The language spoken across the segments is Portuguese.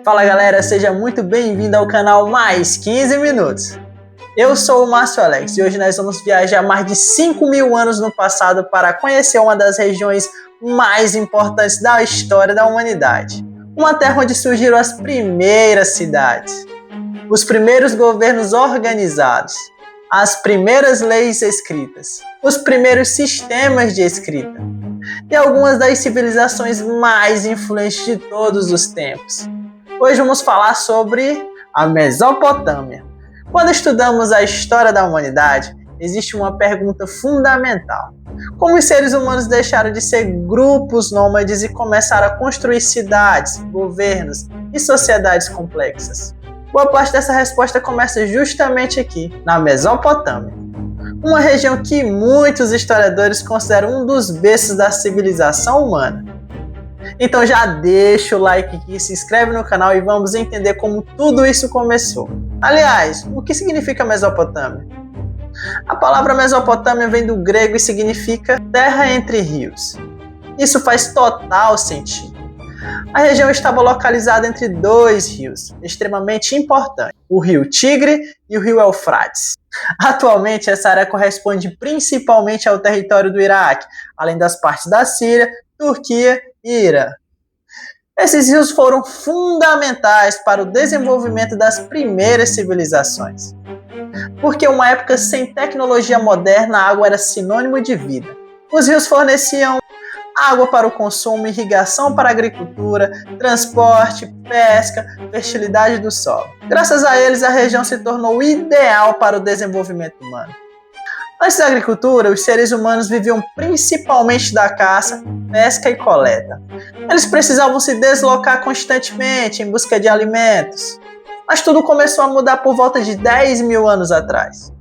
Fala galera, seja muito bem-vindo ao canal Mais 15 Minutos. Eu sou o Márcio Alex e hoje nós vamos viajar mais de 5.000 anos no passado para conhecer uma das regiões mais importantes da história da humanidade. Uma terra onde surgiram as primeiras cidades, os primeiros governos organizados, as primeiras leis escritas, os primeiros sistemas de escrita e algumas das civilizações mais influentes de todos os tempos. Hoje vamos falar sobre a Mesopotâmia. Quando estudamos a história da humanidade, existe uma pergunta fundamental. Como os seres humanos deixaram de ser grupos nômades e começaram a construir cidades, governos e sociedades complexas? Boa parte dessa resposta começa justamente aqui, na Mesopotâmia. Uma região que muitos historiadores consideram um dos berços da civilização humana. Então já deixa o like aqui, se inscreve no canal e vamos entender como tudo isso começou. Aliás, o que significa Mesopotâmia? A palavra Mesopotâmia vem do grego e significa terra entre rios. Isso faz total sentido. A região estava localizada entre dois rios extremamente importantes, o rio Tigre e o rio Eufrates. Atualmente, essa área corresponde principalmente ao território do Iraque, além das partes da Síria, Turquia e Irã. Esses rios foram fundamentais para o desenvolvimento das primeiras civilizações. Porque em uma época sem tecnologia moderna, a água era sinônimo de vida. Os rios forneciam água para o consumo, irrigação para a agricultura, transporte, pesca, fertilidade do solo. Graças a eles, a região se tornou ideal para o desenvolvimento humano. Antes da agricultura, os seres humanos viviam principalmente da caça, pesca e coleta. Eles precisavam se deslocar constantemente em busca de alimentos. Mas tudo começou a mudar por volta de 10.000 anos atrás.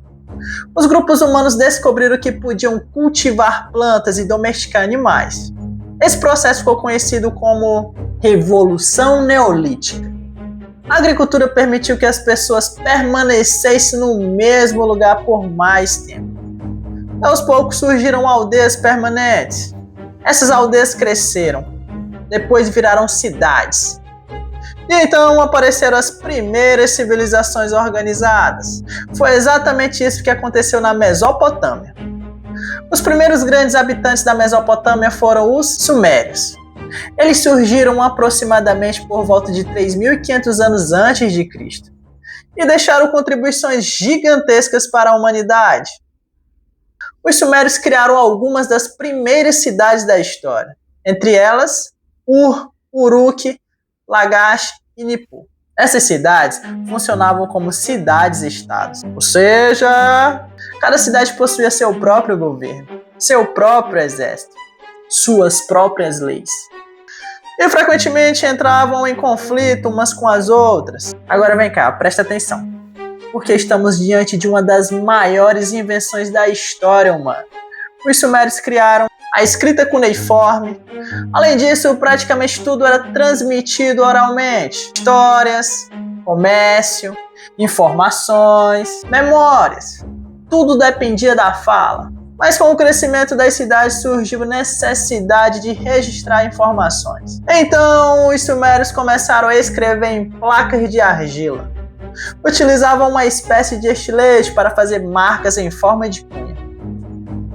Os grupos humanos descobriram que podiam cultivar plantas e domesticar animais. Esse processo ficou conhecido como Revolução Neolítica. A agricultura permitiu que as pessoas permanecessem no mesmo lugar por mais tempo. Aos poucos surgiram aldeias permanentes. Essas aldeias cresceram, depois viraram cidades. E então apareceram as primeiras civilizações organizadas. Foi exatamente isso que aconteceu na Mesopotâmia. Os primeiros grandes habitantes da Mesopotâmia foram os Sumérios. Eles surgiram aproximadamente por volta de 3.500 anos antes de Cristo e deixaram contribuições gigantescas para a humanidade. Os Sumérios criaram algumas das primeiras cidades da história, entre elas Ur, Uruk, Lagash e Nippur. Essas cidades funcionavam como cidades-estados, ou seja, cada cidade possuía seu próprio governo, seu próprio exército, suas próprias leis. E frequentemente entravam em conflito umas com as outras. Agora vem cá, presta atenção, porque estamos diante de uma das maiores invenções da história humana. Os Sumérios criaram a escrita cuneiforme. Além disso, praticamente tudo era transmitido oralmente. Histórias, comércio, informações, memórias. Tudo dependia da fala. Mas com o crescimento das cidades surgiu a necessidade de registrar informações. Então, os Sumérios começaram a escrever em placas de argila. Utilizavam uma espécie de estilete para fazer marcas em forma de cunha.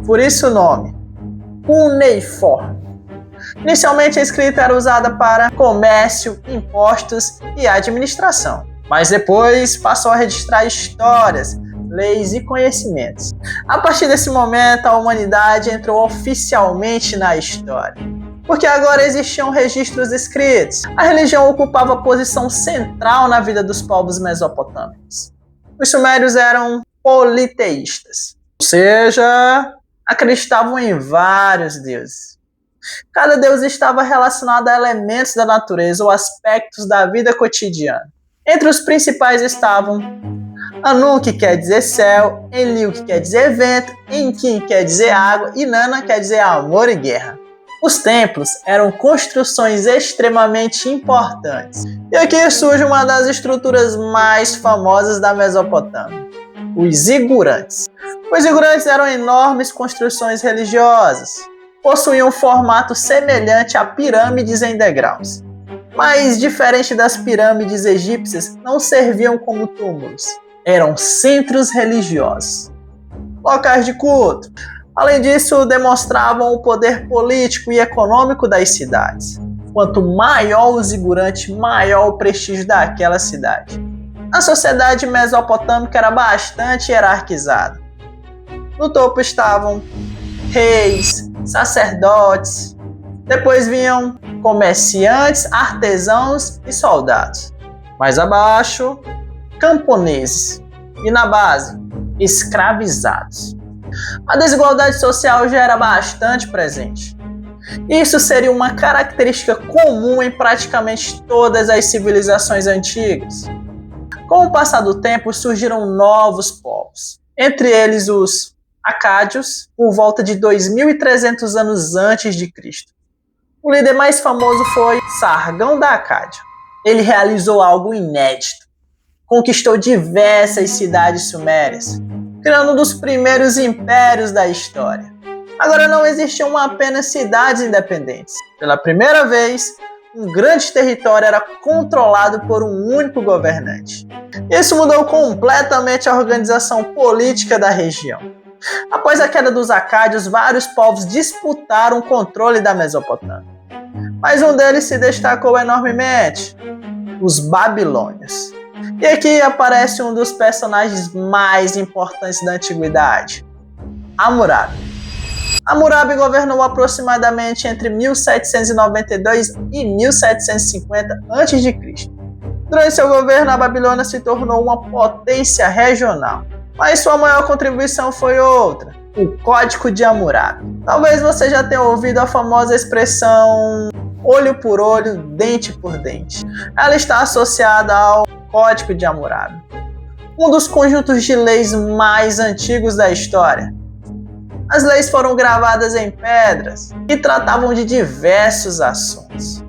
Por isso o nome, cuneiforme. Inicialmente a escrita era usada para comércio, impostos e administração, mas depois passou a registrar histórias, leis e conhecimentos. A partir desse momento a humanidade entrou oficialmente na história, porque agora existiam registros escritos. A religião ocupava posição central na vida dos povos mesopotâmicos. Os sumérios eram politeístas, ou seja, acreditavam em vários deuses. Cada deus estava relacionado a elementos da natureza ou aspectos da vida cotidiana. Entre os principais estavam Anu, que quer dizer céu, Enlil, que quer dizer vento, Enki, que quer dizer água, e Nana, quer dizer amor e guerra. Os templos eram construções extremamente importantes. E aqui surge uma das estruturas mais famosas da Mesopotâmia, os zigurantes. Os zigurantes eram enormes construções religiosas. Possuíam um formato semelhante a pirâmides em degraus. Mas, diferente das pirâmides egípcias, não serviam como túmulos. Eram centros religiosos, locais de culto. Além disso, demonstravam o poder político e econômico das cidades. Quanto maior o zigurate, maior o prestígio daquela cidade. A sociedade mesopotâmica era bastante hierarquizada. No topo estavam reis, sacerdotes, depois vinham comerciantes, artesãos e soldados. Mais abaixo, camponeses. E na base, escravizados. A desigualdade social já era bastante presente. Isso seria uma característica comum em praticamente todas as civilizações antigas. Com o passar do tempo, surgiram novos povos, entre eles os acádios, por volta de 2.300 anos antes de Cristo. O líder mais famoso foi Sargão da Acádia. Ele realizou algo inédito. Conquistou diversas cidades sumérias, criando um dos primeiros impérios da história. Agora não existiam apenas cidades independentes. Pela primeira vez, um grande território era controlado por um único governante. Isso mudou completamente a organização política da região. Após a queda dos acádios, vários povos disputaram o controle da Mesopotâmia. Mas um deles se destacou enormemente: os babilônios. E aqui aparece um dos personagens mais importantes da antiguidade, Hammurabi. Hammurabi governou aproximadamente entre 1792 e 1750 a.C. Durante seu governo, a Babilônia se tornou uma potência regional. Mas sua maior contribuição foi outra: o Código de Hammurabi. Talvez você já tenha ouvido a famosa expressão olho por olho, dente por dente. Ela está associada ao Código de Hammurabi, um dos conjuntos de leis mais antigos da história. As leis foram gravadas em pedras e tratavam de diversos assuntos: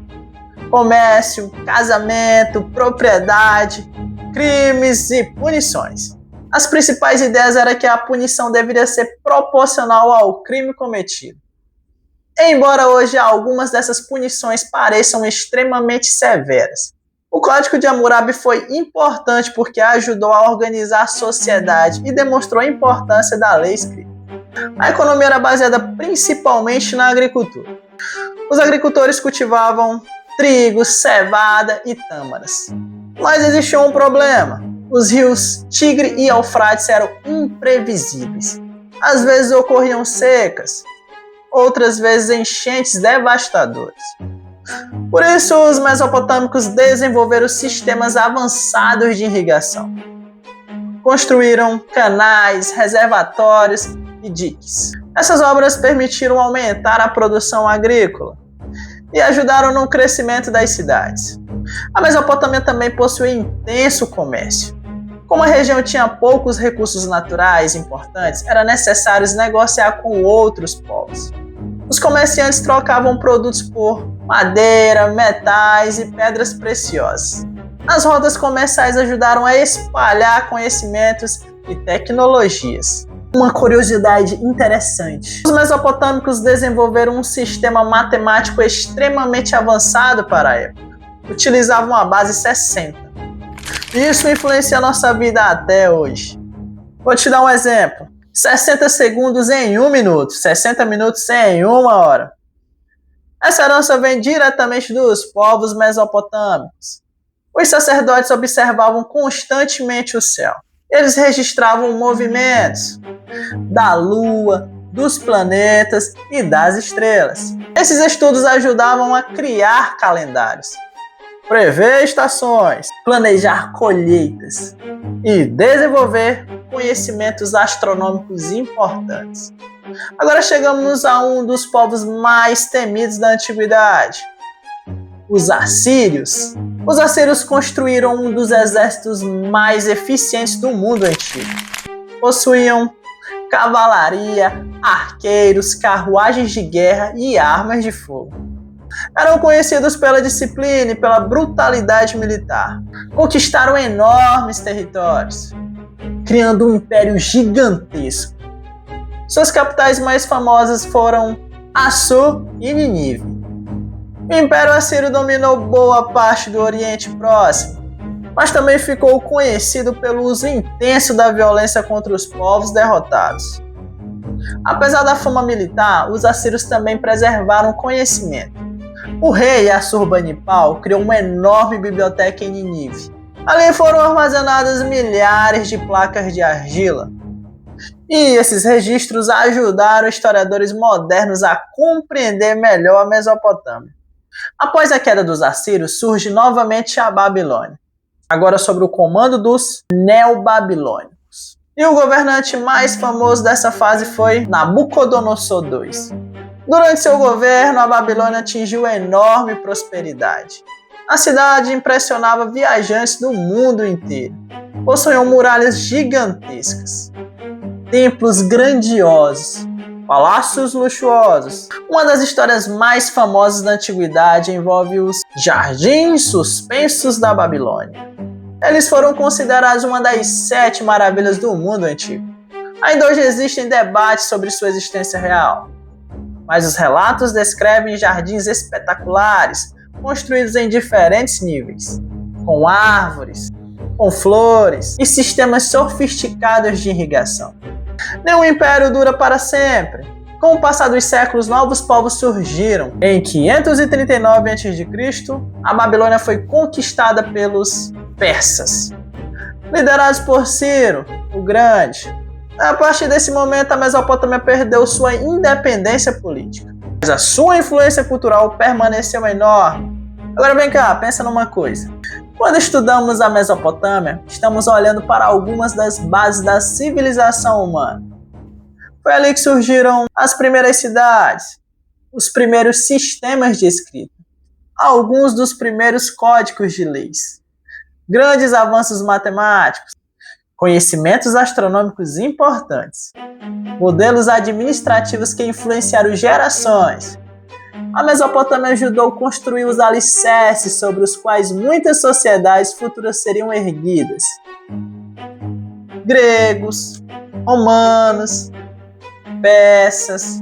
comércio, casamento, propriedade, crimes e punições. As principais ideias eram que a punição deveria ser proporcional ao crime cometido. Embora hoje algumas dessas punições pareçam extremamente severas, o Código de Hammurabi foi importante porque ajudou a organizar a sociedade e demonstrou a importância da lei escrita. A economia era baseada principalmente na agricultura. Os agricultores cultivavam trigo, cevada e tâmaras. Mas existia um problema: os rios Tigre e Eufrates eram imprevisíveis. Às vezes ocorriam secas, outras vezes enchentes devastadoras. Por isso, os mesopotâmicos desenvolveram sistemas avançados de irrigação. Construíram canais, reservatórios e diques. Essas obras permitiram aumentar a produção agrícola e ajudaram no crescimento das cidades. A Mesopotâmia também possuía intenso comércio. Como a região tinha poucos recursos naturais importantes, era necessário negociar com outros povos. Os comerciantes trocavam produtos por madeira, metais e pedras preciosas. As rotas comerciais ajudaram a espalhar conhecimentos e tecnologias. Uma curiosidade interessante: os mesopotâmicos desenvolveram um sistema matemático extremamente avançado para a época. Utilizavam a base 60. Isso influencia a nossa vida até hoje. Vou te dar um exemplo: 60 segundos em 1 minuto, 60 minutos em 1 hora. Essa herança vem diretamente dos povos mesopotâmicos. Os sacerdotes observavam constantemente o céu. Eles registravam movimentos da lua, dos planetas e das estrelas. Esses estudos ajudavam a criar calendários, prever estações, planejar colheitas e desenvolver conhecimentos astronômicos importantes. Agora chegamos a um dos povos mais temidos da antiguidade: os assírios. Os assírios construíram um dos exércitos mais eficientes do mundo antigo. Possuíam cavalaria, arqueiros, carruagens de guerra e armas de fogo. Eram conhecidos pela disciplina e pela brutalidade militar. Conquistaram enormes territórios, criando um império gigantesco. Suas capitais mais famosas foram Assur e Nínive. O Império Assírio dominou boa parte do Oriente Próximo, mas também ficou conhecido pelo uso intenso da violência contra os povos derrotados. Apesar da fama militar, os assírios também preservaram o conhecimento. O rei Assurbanipal criou uma enorme biblioteca em Nínive. Ali foram armazenadas milhares de placas de argila. E esses registros ajudaram historiadores modernos a compreender melhor a Mesopotâmia. Após a queda dos assírios, surge novamente a Babilônia, agora sob o comando dos neobabilônicos. E o governante mais famoso dessa fase foi Nabucodonosor II. Durante seu governo, a Babilônia atingiu enorme prosperidade. A cidade impressionava viajantes do mundo inteiro. Possuíam muralhas gigantescas, templos grandiosos, palácios luxuosos. Uma das histórias mais famosas da antiguidade envolve os Jardins Suspensos da Babilônia. Eles foram considerados uma das 7 maravilhas do mundo antigo. Ainda hoje existem debates sobre sua existência real, mas os relatos descrevem jardins espetaculares, construídos em diferentes níveis, com árvores, com flores e sistemas sofisticados de irrigação. Nenhum império dura para sempre. Com o passar dos séculos, novos povos surgiram. Em 539 a.C., a Babilônia foi conquistada pelos persas, liderados por Ciro o Grande. A partir desse momento, a Mesopotâmia perdeu sua independência política, mas a sua influência cultural permaneceu enorme. Agora vem cá, pensa numa coisa. Quando estudamos a Mesopotâmia, estamos olhando para algumas das bases da civilização humana. Foi ali que surgiram as primeiras cidades, os primeiros sistemas de escrita, alguns dos primeiros códigos de leis, grandes avanços matemáticos, conhecimentos astronômicos importantes, modelos administrativos que influenciaram gerações. A Mesopotâmia ajudou a construir os alicerces sobre os quais muitas sociedades futuras seriam erguidas. Gregos, romanos, persas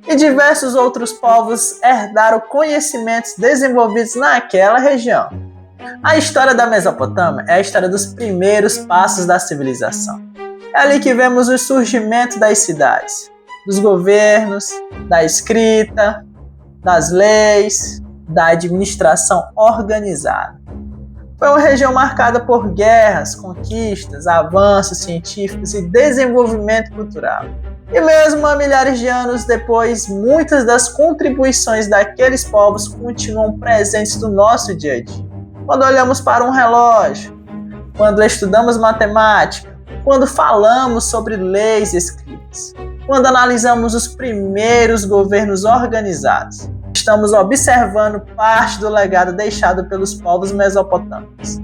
e diversos outros povos herdaram conhecimentos desenvolvidos naquela região. A história da Mesopotâmia é a história dos primeiros passos da civilização. É ali que vemos o surgimento das cidades, dos governos, da escrita, das leis, da administração organizada. Foi uma região marcada por guerras, conquistas, avanços científicos e desenvolvimento cultural. E mesmo há milhares de anos depois, muitas das contribuições daqueles povos continuam presentes no nosso dia a dia. Quando olhamos para um relógio, quando estudamos matemática, quando falamos sobre leis escritas, quando analisamos os primeiros governos organizados, estamos observando parte do legado deixado pelos povos mesopotâmicos.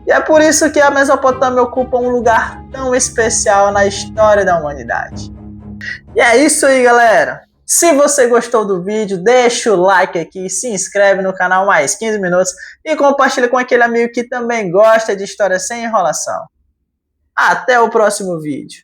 E é por isso que a Mesopotâmia ocupa um lugar tão especial na história da humanidade. E é isso aí, galera! Se você gostou do vídeo, deixa o like aqui, se inscreve no canal Mais 15 Minutos e compartilha com aquele amigo que também gosta de história sem enrolação. Até o próximo vídeo!